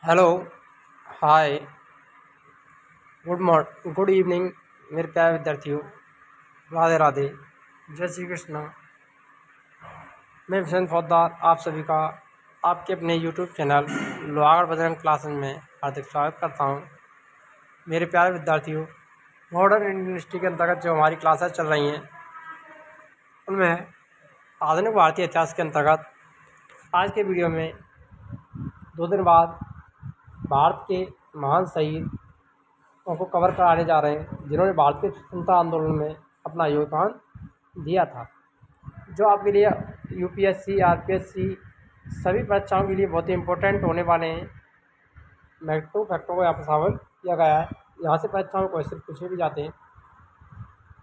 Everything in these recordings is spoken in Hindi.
हेलो। हाय। गुड इवनिंग मेरे प्यारे विद्यार्थियों। राधे राधे। जय श्री कृष्ण। मैं विशन फौजदार आप सभी का आपके अपने YouTube channel Lohagarh Bajrang classes में हार्दिक स्वागत करता हूं। मेरे प्यारे विद्यार्थियों, मॉडर्न इंडियन हिस्ट्री के अंतर्गत जो हमारी क्लासेस चल रही हैं उनमें आधुनिक भारतीय इतिहास के अंतर्गत आज के वीडियो में 2 दिन बाद भारत के महान शहीद उनको कवर कराने जा रहे हैं जिन्होंने भारतीय स्वतंत्रता आंदोलन में अपना योगदान दिया था, जो आपके लिए यूपीएससी आरपीएससी सभी परीक्षाओं के लिए बहुत ही इम्पोर्टेंट होने वाले हैं। महत्वपूर्ण फैक्टरों को यहाँ पर शामिल किया गया है। यहाँ से परीक्षाओं में क्वेश्चन पूछे भी जाते हैं।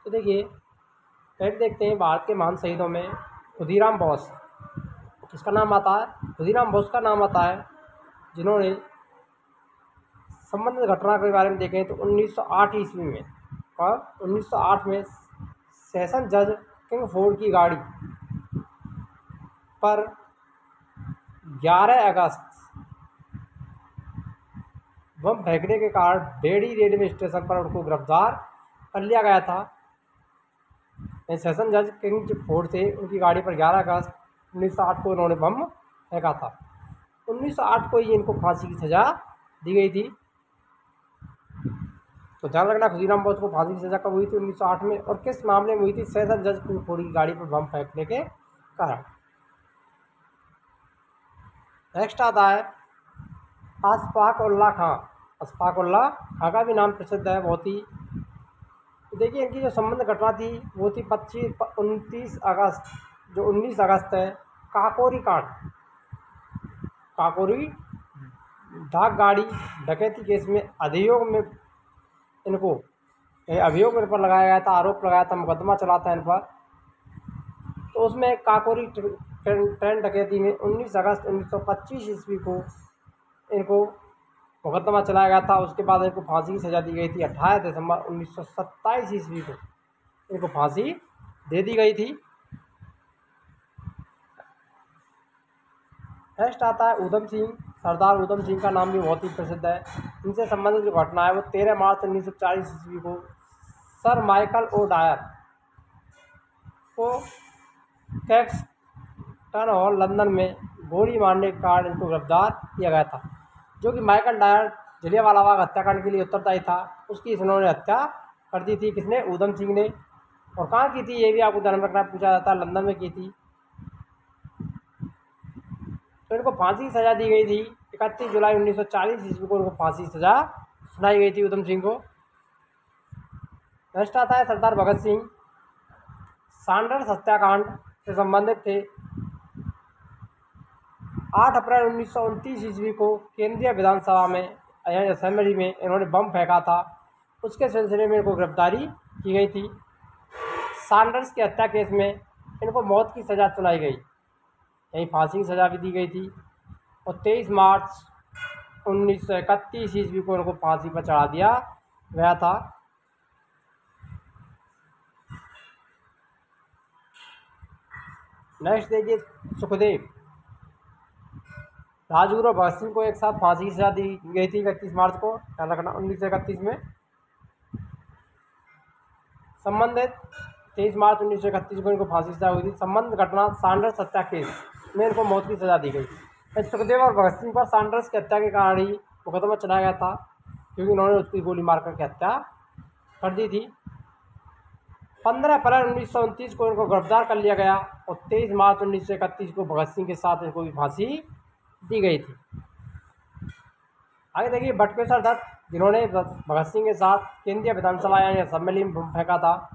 तो देखिए, पहले देखते हैं भारत के महान शहीदों में खुदीराम बोस किसका नाम आता है। खुदीराम बोस का नाम आता है, जिन्होंने संबंधित घटना के बारे में देखें तो 1908 ईस्वी में और 1908 में सेशन जज किंगफोर्ड की गाड़ी पर 11 अगस्त बम फेंकने के कारण बेड़ी रेलवे स्टेशन पर उनको गिरफ्तार कर लिया गया था। सेशन जज किंगफोर्ड से उनकी गाड़ी पर 11 अगस्त 1908 को उन्होंने बम फेंका था। 1908 को ही इनको फांसी की सज़ा दी गई थी। तो ध्यान रखना, खुदीराम बोस को फांसी की सज़ा कब हुई थी? 1908 में। और किस मामले में हुई थी? सेशन जज किंगफोर्ड की गाड़ी पर बम फेंकने के कारण। नेक्स्ट आता है अशफाक उल्लाह खां। अशफाक उल्लाह खां का भी नाम प्रसिद्ध है बहुत ही। तो देखिए, इनकी जो संबंध घटना थी वो थी 29 अगस्त, जो 19 अगस्त है, काकोरी कांड, काकोरी डाक गाड़ी डकैती केस में अभियोग में इनको अभियोग इन पर लगाया गया था, आरोप लगाया था, मुकदमा चला था इन पर। तो उसमें काकोरी ट्रेन डकैती में 19 अगस्त 1925 ईस्वी को इनको मुकदमा चलाया गया था। उसके बाद इनको फांसी की सज़ा दी गई थी। 18 दिसंबर 1927 ईस्वी को इनको फांसी दे दी गई थी। नेक्स्ट आता है ऊधम सिंह। सरदार ऊधम सिंह का नाम भी बहुत ही प्रसिद्ध है। इनसे संबंधित जो घटना है वो 13 मार्च 1940 ईस्वी को सर माइकल ओ डायर को कैक्सटन हॉल लंदन में गोली मारने के कारण इनको गिरफ्तार किया गया था। जो कि माइकल डायर जलियांवाला बाग हत्याकांड के लिए उत्तरदायी था, उसकी इन्होंने हत्या कर दी थी। किसने? ऊधम सिंह ने। और कहाँ की थी ये भी आपको ध्यान रखना, पूछा जाता है, लंदन में की थी। तो इनको फांसी की सज़ा दी गई थी। 31 जुलाई 1940 ईस्वी को इनको फांसी की सज़ा सुनाई गई थी ऊधम सिंह को। नेक्स्ट आता है सरदार भगत सिंह। सैंडर्स हत्याकांड से संबंधित थे। 8 अप्रैल 1929 ईस्वी को केंद्रीय विधानसभा में यानी असेंबली में इन्होंने बम फेंका था। उसके सिलसिले में इनको गिरफ्तारी की गई थी। सैंडर्स की हत्या केस में इनको मौत की सज़ा सुनाई गई, यहीं फांसी की सज़ा भी दी गई थी। और 23 मार्च 1931 ईस्वी को इनको फांसी पर चढ़ा दिया गया था। नेक्स्ट देखिए, सुखदेव। राजगुरु और भगत सिंह को एक साथ फांसी की सज़ा दी गई थी 31 मार्च को, ध्यान रखना, 1931 में। संबंधित 23 मार्च 1931 को इनको फांसी की सज़ा हुई थी। संबंध घटना सैंडर्स हत्या केस में इनको मौत की सज़ा दी गई। सुखदेव और भगत सिंह पर सैंडर्स की हत्या के कारण ही मुकदमा चलाया गया था, क्योंकि उन्होंने उसकी गोली मार करके हत्या कर दी थी। 15 अप्रैल 1929 को इनको गिरफ्तार कर लिया गया और 23 मार्च 1931 को भगत सिंह के साथ इनको भी फांसी दी गई थी। आगे देखिए, बटुकेश्वर दत्त, जिन्होंने भगत सिंह के साथ केंद्रीय विधानसभा यानी असेंबली में बम फेंका था,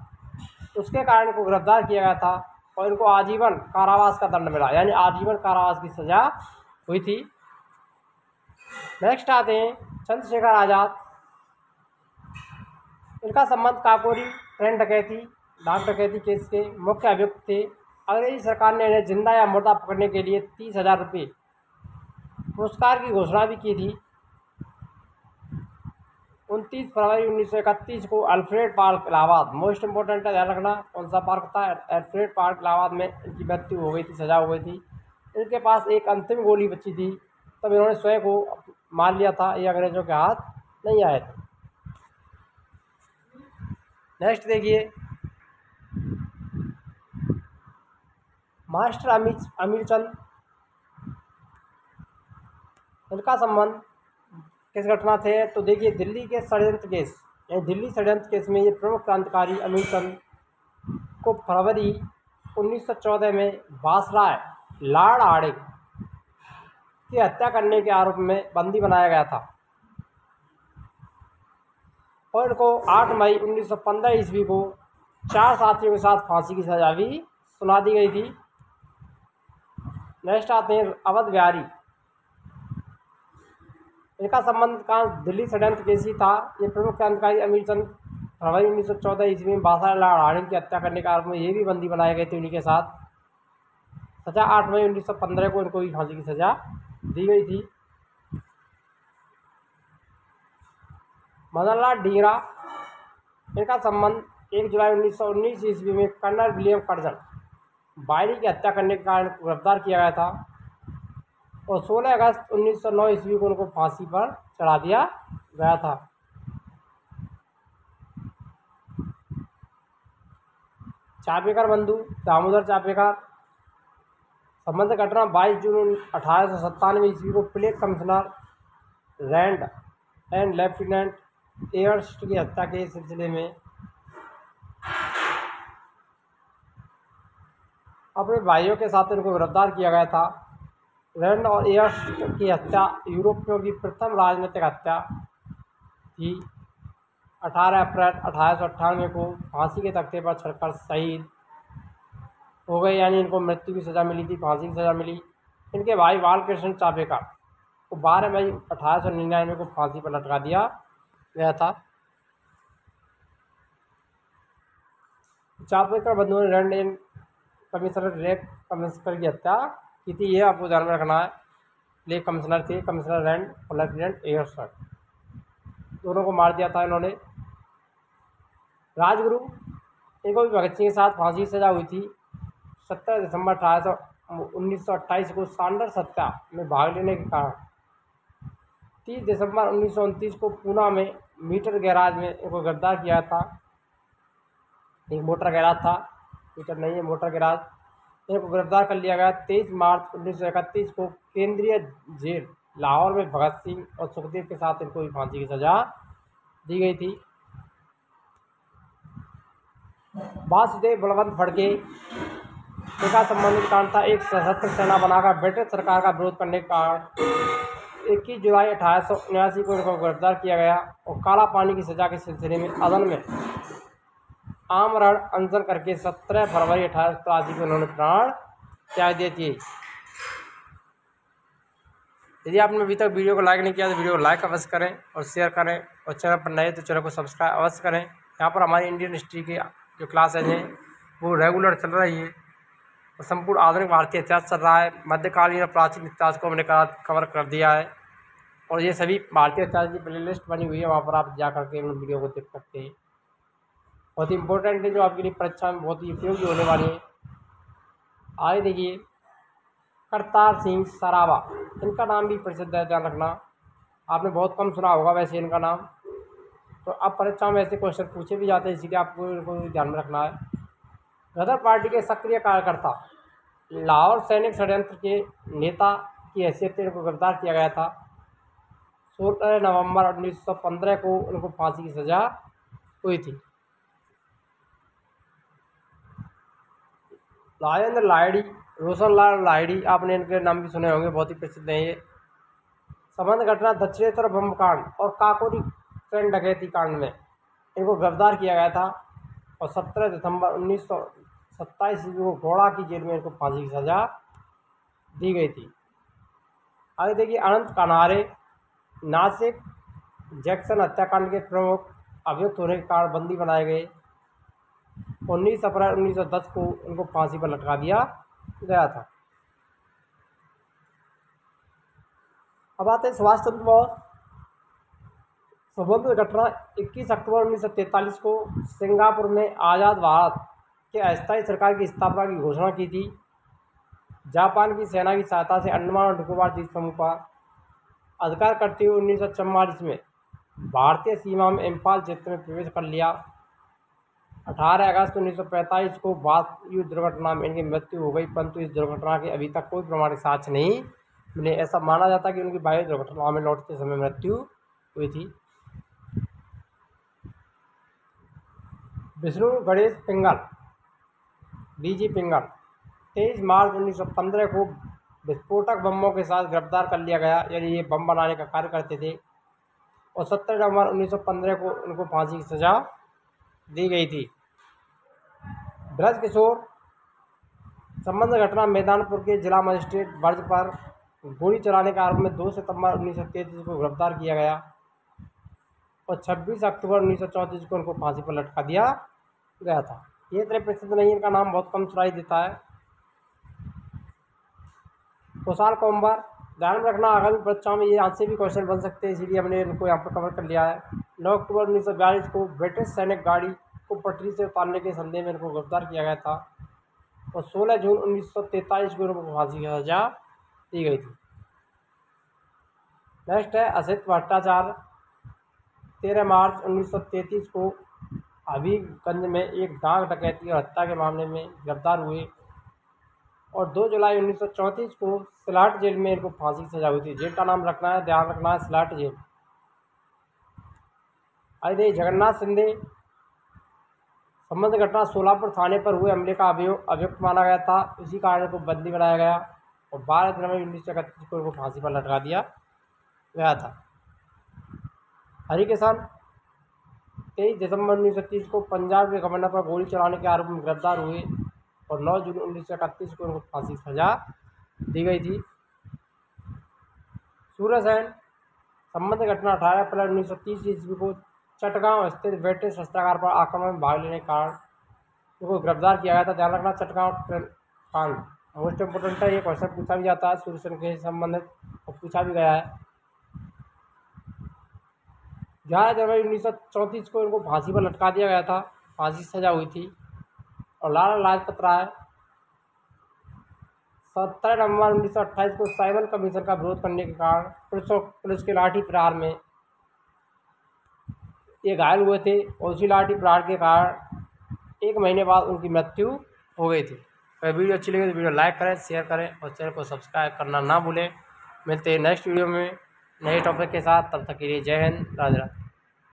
उसके कारण इनको गिरफ्तार किया गया था और इनको आजीवन कारावास का दंड मिला, यानी आजीवन कारावास की सज़ा हुई थी। नेक्स्ट आते हैं चंद्रशेखर आज़ाद। इनका संबंध काकोरी ट्रेन डकैती डाक डकैती केस के मुख्य अभियुक्त थे। अंग्रेजी सरकार ने इन्हें जिंदा या मुर्दा पकड़ने के लिए 30,000 रुपये पुरस्कार की घोषणा भी की थी। 29 फरवरी 1931 को Alfred park Allahabad, most important है, ध्यान रखना कौन सा पार्क था, अल्फ्रेड पार्क इलाहाबाद में इनकी मृत्यु हो गई थी, सजा हो गई थी। इनके पास एक अंतिम गोली बची थी, तब इन्होंने स्वयं को मार लिया था, ये अंग्रेज़ों के हाथ नहीं आए थे। नेक्स्ट देखिए, मास्टर अमीरचंद, इनका संबंध किस घटना थे? तो देखिए, दिल्ली के षड्यंत्र केस, यानी दिल्ली षड्यंत्र केस में ये प्रमुख क्रांतिकारी अमीरचंद को फरवरी 1914 में वासराय लॉर्ड हार्डिंग की हत्या करने के आरोप में बंदी बनाया गया था और इनको 8 मई 1915 ईस्वी को 4 साथियों के साथ फांसी की सजा भी सुना दी गई थी। नेक्स्ट आते हैं अवध बिहारी, इनका संबंध कहाँ? दिल्ली षड्यंत्र केस ही था। ये प्रमुख क्रांतिकारी अमीरचंद फरवरी 1914 ईस्वी में वासराय लॉर्ड हार्डिंग की हत्या करने के आरोप में ये भी बंदी बनाए गए थे उन्हीं के साथ। सजा 8 मई 1915 को इनको भी फांसी की सजा दी गई थी। मदन लाल ढींगरा, इनका संबंध 1 जुलाई 1919 ईस्वी में कर्नल विलियम कर्जन बायरी की हत्या करने के कारण गिरफ्तार किया गया था और 16 अगस्त 1909 ईस्वी को उनको फांसी पर चढ़ा दिया गया था। चापेकर बंधु दामोदर चापेकर, संबंध घटना 22 जून 1897 ईस्वी को plague commissioner Rand and lieutenant Ayerst की हत्या के सिलसिले में अपने भाइयों के साथ इनको गिरफ्तार किया गया था। रैंड और एयर्स्ट की हत्या यूरोपियों की प्रथम राजनीतिक हत्या थी। 18 अप्रैल 1898 को फांसी के तख्ते पर चढ़कर शहीद हो गए, यानी इनको मृत्यु की सज़ा मिली थी, फांसी की सज़ा मिली। इनके भाई बालकृष्ण चापेकर को 12 मई 1899 को फांसी पर लटका दिया गया था। चापेकर बंधुओं ने रैंड एंड कमिश्नर लेक कमिश्नर की हत्या की थी, ये आपको ध्यान में रखना है। लेक कमिश्नर थे, कमिश्नर रैंड और लेफ्टिनेंट एयरस्टन, दोनों को मार दिया था इन्होंने। राजगुरु, इनको भी भगत सिंह के साथ फांसी की सजा हुई थी। 17 दिसंबर 1928 को सांडर्स हत्या में भाग लेने के कारण 30 दिसंबर 1929 को पूना में मीटर गैराज में इनको गिरफ्तार किया था। एक मोटर गैराज था, मीटर नहीं है, मोटर गैराज, इनको गिरफ्तार कर लिया गया। 23 मार्च 1931 को केंद्रीय जेल लाहौर में भगत सिंह और सुखदेव के साथ इनको भी फांसी की सजा दी गई थी। वासुदेव बलवंत फड़के, इनका संबंधित कारण था एक सशस्त्र सेना बनाकर ब्रिटिश सरकार का विरोध करने के कारण 21 जुलाई 1879 को इनको गिरफ्तार किया गया और काला पानी की सजा के सिलसिले में अदन में आमरण अनशन करके 17 फरवरी 1883 को उन्होंने प्राण त्याग दिए थे। यदि आपने अभी तक वीडियो को लाइक नहीं किया तो वीडियो को लाइक अवश्य करें और शेयर करें और चैनल पर नए तो चैनल को सब्सक्राइब अवश्य करें। यहाँ पर हमारी इंडियन हिस्ट्री की जो क्लासेज हैं वो रेगुलर चल रही है और संपूर्ण आधुनिक भारतीय इतिहास चल रहा है। मध्यकालीन और प्राचीन इतिहास को हमने कवर कर दिया है और ये सभी भारतीय इतिहास की प्लेलिस्ट बनी हुई है, वहाँ पर आप जा करके उन वीडियो को देख सकते हैं। बहुत ही इंपॉर्टेंट है, जो आपके लिए परीक्षा में बहुत ही उपयोगी होने वाली है। आगे देखिए, करतार सिंह सराभा, इनका नाम भी प्रसिद्ध है, ध्यान रखना, आपने बहुत कम सुना होगा वैसे इनका नाम। तो अब परीक्षा में ऐसे क्वेश्चन पूछे भी जाते हैं, इसीलिए आपको इनको ध्यान में रखना है। गदर पार्टी के सक्रिय कार्यकर्ता, लाहौर सैनिक षड्यंत्र के नेता की हैसियत से इनको गिरफ्तार किया गया था। 16 नवंबर 1915 को उनको फांसी की सजा हुई थी। राजेंद्र लाहिड़ी, रोशनलाल लाहिड़ी, आपने इनके नाम भी सुने होंगे, बहुत ही प्रसिद्ध हैं ये। संबंध घटना दक्षिणेश्वर बम कांड और काकोरी ट्रेन डकैती कांड में इनको गिरफ्तार किया गया था और 17 दिसंबर 1927 को घोड़ा की जेल में इनको फांसी की सजा दी गई थी। आगे देखिए, अनंत कनारे, नासिक जैक्सन हत्याकांड के प्रमुख अभियुक्त होने के कारण बंदी बनाए गए। 19 अप्रैल 1910 को उनको फांसी पर लटका दिया गया था। अब आते हैं सुभाष चंद्र बोस। संबंधित घटना 21 अक्टूबर 1943 को सिंगापुर में आज़ाद भारत के अस्थायी सरकार की स्थापना की घोषणा की थी। जापान की सेना की सहायता से अंडमान और निकोबार द्वीप समूह पर अधिकार करते हुए 1944 में भारतीय सीमा में इम्फाल क्षेत्र में प्रवेश कर लिया। 18 अगस्त 1945 को वायु दुर्घटना में इनकी मृत्यु हो गई, परंतु इस दुर्घटना के अभी तक कोई प्रमाणिक साक्ष्य नहीं मिले। ऐसा माना जाता है कि उनकी वायु दुर्घटना में लौटते समय मृत्यु हुई थी। विष्णु गणेश पिंगल डीजी पिंगल 23 मार्च 1915 को विस्फोटक बमों के साथ गिरफ्तार कर लिया गया, यानी ये बम बनाने का कार्य करते थे। और 17 नवंबर 1915 को उनको फांसी की सजा दी गई थी। ब्रज किशोर संबंध घटना मैदानपुर के जिला मजिस्ट्रेट वर्ग पर गोली चलाने के आरोप में 2 सितंबर 1933 को गिरफ्तार किया गया और 26 अक्टूबर 1934 को उनको फांसी पर लटका दिया गया था। ये इतने प्रसिद्ध नहीं, इनका नाम बहुत कम सुनाई देता है। कुशाल कोम्बर, ध्यान में रखना आगामी परीक्षाओं में ये आपसे भी क्वेश्चन बन सकते हैं, इसीलिए हमने इनको यहाँ पर कवर कर लिया है। 9 अक्टूबर 1942 को ब्रिटिश सैनिक गाड़ी को पटरी से उतारने के संदेह में इनको गिरफ्तार किया गया था और 16 जून 1943 को इनको फांसी की सजा दी गई थी। नेक्स्ट है असित भट्टाचार्य। 13 मार्च 1933 को हबीबगंज में एक डाक डकैती और हत्या के मामले में गिरफ्तार हुए और 2 जुलाई 1934 को सिलाट जेल में इनको फांसी की सजा हुई थी। जेल का नाम रखना है, ध्यान रखना है, सिलाट जेल। आइए जगन्नाथ शिंदे संबंध घटना सोलापुर थाने पर हुए हमले का अभियुक्त माना गया था, इसी कारण को बंदी बनाया गया और 12 जनवरी 1931 को इनको फांसी पर लटका दिया गया था। हरिकिशन 23 दिसंबर 1930 को पंजाब के गवर्नर पर गोली चलाने के आरोप में गिरफ्तार हुए और 9 जून 1931 को उनको फांसी की सजा दी गई थी। सूर्यसेन संबंध घटना 18 अप्रैल 1930 ईस्वी को चटगांव स्थित ब्रिटिश शस्त्रागार पर आक्रमण में भाग लेने के कारण उनको गिरफ्तार किया गया था। ध्यान रखना चटगांव कांड मोस्ट इम्पोर्टेंट है, ये क्वेश्चन पूछा भी जाता है सूर्यसेन के संबंधित और पूछा भी गया है। 11 जनवरी 1934 को इनको फांसी पर लटका दिया गया था, फांसी की सजा हुई थी। और लाला लाजपत राय 17 नवंबर 1928 को साइमन कमीशन का विरोध करने के कारण पुलिस के लाठी प्रहार में ये घायल हुए थे और उसी लाठी प्रहार के कारण 1 महीने बाद उनकी मृत्यु हो गई थी। अगर वीडियो अच्छी लगे तो वीडियो लाइक करें, शेयर करें और चैनल को सब्सक्राइब करना ना भूलें। मिलते हैं नेक्स्ट वीडियो में नए टॉपिक के साथ, तब तक के लिए जय हिंद, राधे राधे।